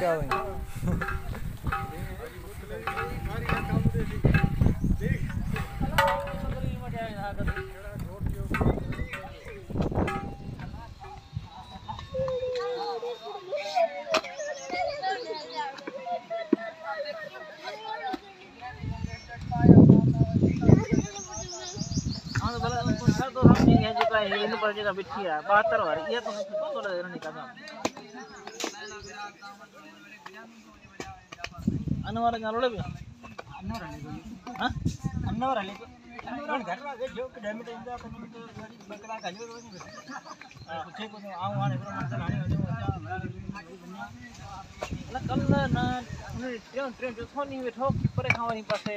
क्या हुई ini pada juga bici ya, bater war, iya tuh kalau ini kan. Anu orang nyalu lebih. Anu orang lebih. Hah? Anu orang lebih. Anu orang घर में जो के damage इंदा अपन तो बकरा का जो नहीं बस। कुछ को आऊं आने पर मन लाने हो ना कल ना ट्रेन जो सोनी में ठोक की परे खावानी पासे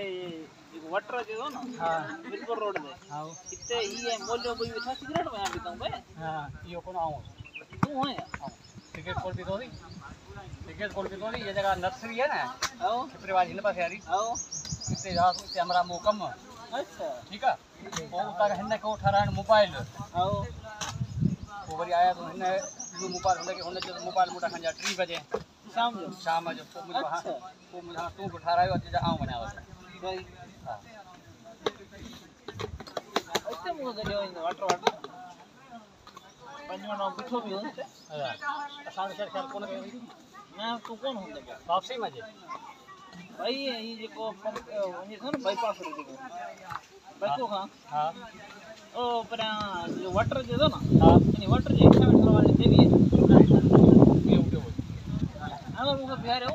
वाटर जो ना हां बिल्कुल रोड में हां इतने ये मोल्यो कोई था सिगरेट में आ बिताऊं बे हां यो कोन आऊं तू है टिकट खोल भी दोरी टिकट खोल भी दोरी ये जगह नर्सरी है ना हां छपरीवाली ने पास यारी हां इतने रात से हमरा मोकम अच्छा ठीक है वो उतार हने को 18 मोबाइल हां वो बड़ी आया तो हने जो मोबाइल हने के हने जो मोबाइल मोटा खंजा 3 बजे शाम जो तो मुझे वहां वो मुझे तू उठा रहा है जा आऊं बनावा भाई हां ऐसे मुझे जो वाटर पंजवाना बिठो भी होते असान सर ख्याल कोन ना तू कौन होंगे वापसी में जे भाई ये को ये था ना बाईपास रोड को बच्चों का हां ओ पर जो वाटर जो ना हां यानी वाटर जे एक्सपेरिमेंट करवाने देवी है ये उठे हो हां वो बिहार है